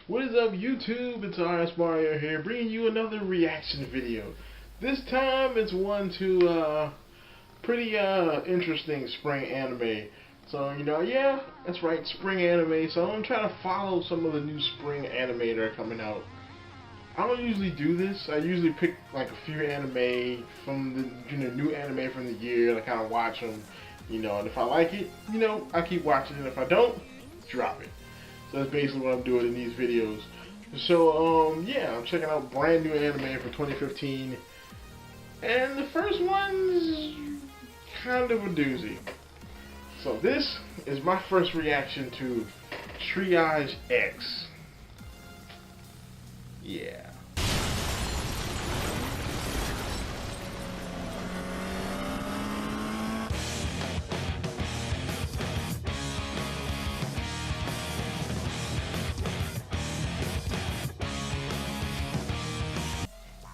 What is up, YouTube? It's RSMario here, bringing you another reaction video. This time it's one to pretty interesting spring anime. So, yeah, that's right, spring anime. So I'm trying to follow some of the new spring anime that are coming out. I don't usually do this. I usually pick like a few anime from the new anime from the year, and I kind of watch them, and if I like it, I keep watching it. If I don't, drop it. So that's basically what I'm doing in these videos. So, yeah, I'm checking out brand new anime for 2015. And the first one's kind of a doozy. So this is my first reaction to Triage X. Yeah.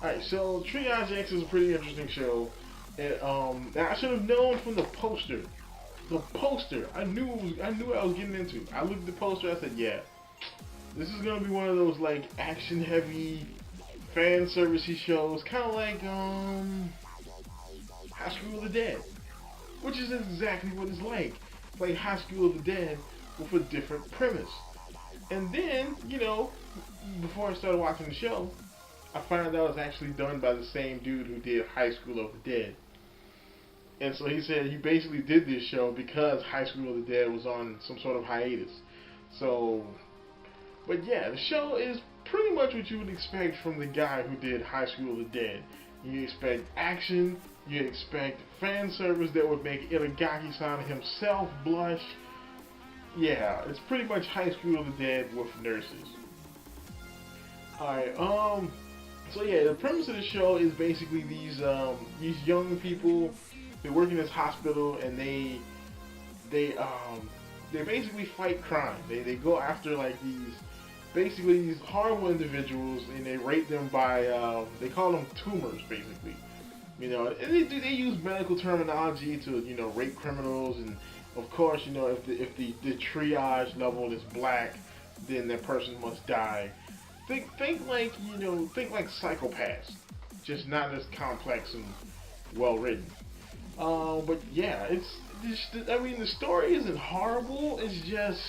Alright, so Triage X is a pretty interesting show. And now I should have known from the poster. The poster, I knew what I was getting into. I looked at the poster, I said, yeah, this is gonna be one of those like action heavy fan servicey shows, kinda like High School of the Dead. Which is exactly what it's like. It's like High School of the Dead with a different premise. And then, before I started watching the show, I found out it's actually done by the same dude who did High School of the Dead. And so he said he basically did this show because High School of the Dead was on some sort of hiatus. So, but yeah, the show is pretty much what you would expect from the guy who did High School of the Dead. You expect action, you expect fan service that would make Itagaki-san himself blush. Yeah, it's pretty much High School of the Dead with nurses. Alright, so yeah, the premise of the show is basically these young people. They work in this hospital, and they basically fight crime. They go after like these horrible individuals, and they rate them by they call them tumors basically. And they use medical terminology to rate criminals, and of course if the triage level is black, then that person must die. Think like Psychopaths, just not as complex and well written. But yeah, the story isn't horrible. It's just,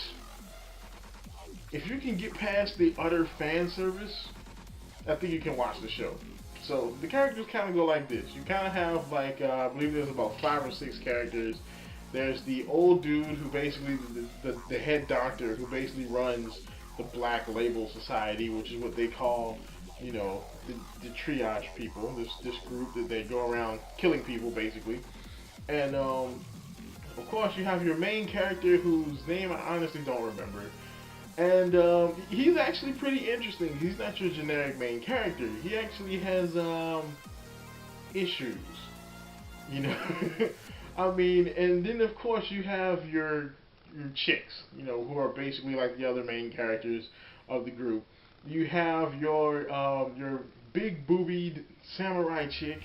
if you can get past the utter fan service, I think you can watch the show. So the characters kind of go like this. You kind of have like, I believe there's about 5 or 6 characters. There's the old dude who basically, the head doctor who basically runs the Black Label Society, which is what they call, the triage people, this group that they go around killing people basically. And of course you have your main character whose name I honestly don't remember. And he's actually pretty interesting. He's not your generic main character. He actually has issues. I mean, and then of course you have your chicks, who are basically like the other main characters of the group. You have your big boobied samurai chick.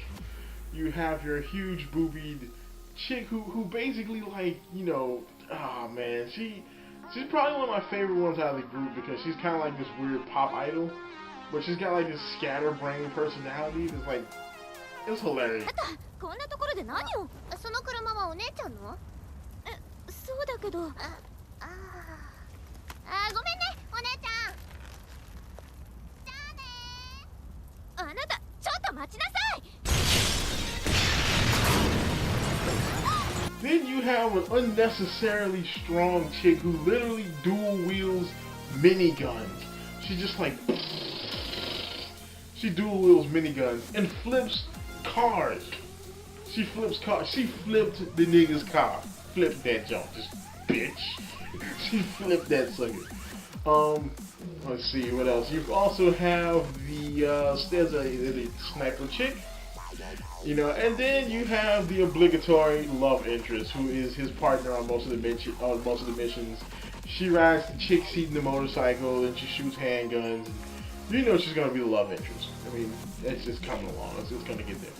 You have your huge boobied chick who basically like, oh man, she's probably one of my favorite ones out of the group because she's kind of like this weird pop idol, but she's got like this scatterbrain personality that's like, it's hilarious. Then you have an unnecessarily strong chick who literally dual wields miniguns. She just like, she dual wields miniguns and flips cars. She flips cars. She flipped the nigga's car. Flipped that junk, just bitch. She flipped that sucker. Let's see what else. You also have there's a sniper chick. And then you have the obligatory love interest, who is his partner on most of the missions. She rides the chick seat in the motorcycle, and she shoots handguns. She's gonna be the love interest. I mean, it's just coming along. It's gonna get there.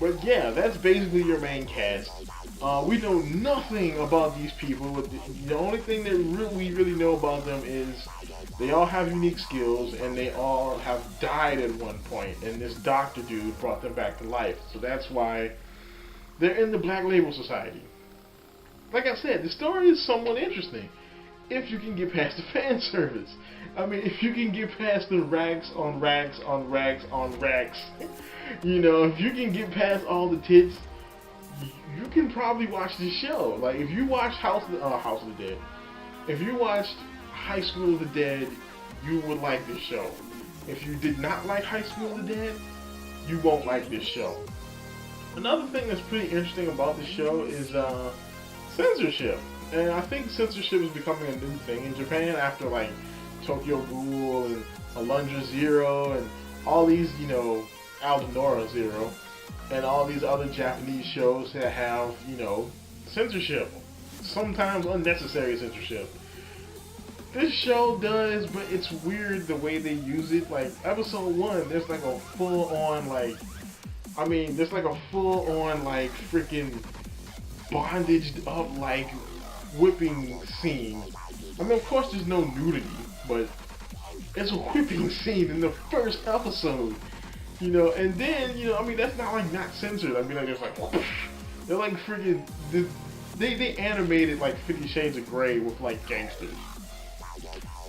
But yeah, that's basically your main cast. We know nothing about these people. The only thing that we really know about them is They all have unique skills, and they all have died at one point, and this doctor dude brought them back to life. So that's why they're in the Black Label Society. Like I said, the story is somewhat interesting if you can get past the fan service. I mean, if you can get past the rags on rags on rags on rags, you know, if you can get past all the tits, you can probably watch this show. Like, if you watch House of the Dead, if you watched High School of the Dead, you would like this show. If you did not like High School of the Dead, you won't like this show. Another thing that's pretty interesting about this show is censorship. And I think censorship is becoming a new thing in Japan after like Tokyo Ghoul and Alundra Zero and all these, you know, Aldonora Zero and all these other Japanese shows that have, you know, censorship. Sometimes unnecessary censorship. This show does, but it's weird the way they use it. Like, episode 1, there's like a full-on, like, there's like a full-on, like, freaking bondaged up, like, whipping scene. I mean, of course there's no nudity, but it's a whipping scene in the first episode. You know, and then, you know, I mean, that's not, like, not censored. I mean, like, it's like, they're like freaking, they animated, like, 50 Shades of Grey with, like, gangsters.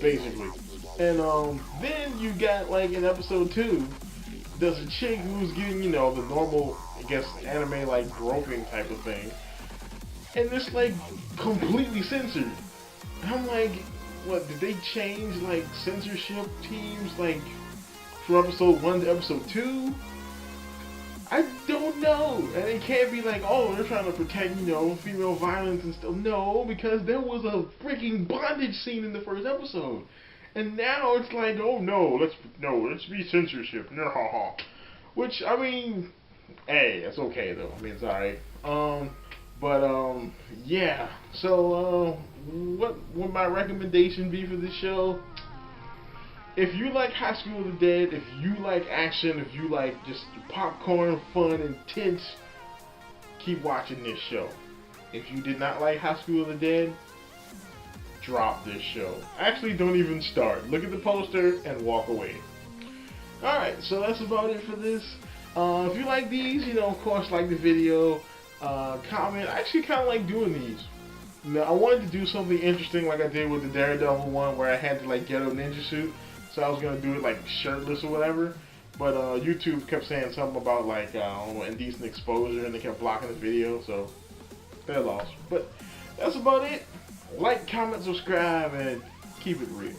Basically. And then you got, like, in episode 2, there's a chick who's getting, you know, the normal, I guess, anime, like, groping type of thing. And it's, like, completely censored. And I'm like, what, did they change, like, censorship teams, like, from episode 1 to episode 2? I don't know. And it can't be like, oh, they're trying to protect, you know, female violence and stuff. No, because there was a freaking bondage scene in the first episode. And now it's like, oh no, let's be censorship. No. Which, I mean, hey, it's okay though. I mean, it's alright. Yeah. So, what would my recommendation be for this show? If you like High School of the Dead, if you like action, if you like just popcorn, fun, intense, keep watching this show. If you did not like High School of the Dead, drop this show. Actually, don't even start. Look at the poster and walk away. Alright, so that's about it for this. If you like these, you know, of course, like the video, comment. I actually kind of like doing these. Now, I wanted to do something interesting like I did with the Daredevil one where I had to like get a ninja suit. So I was going to do it like shirtless or whatever. But YouTube kept saying something about like indecent exposure and they kept blocking the video. So they're lost. But that's about it. Like, comment, subscribe, and keep it real.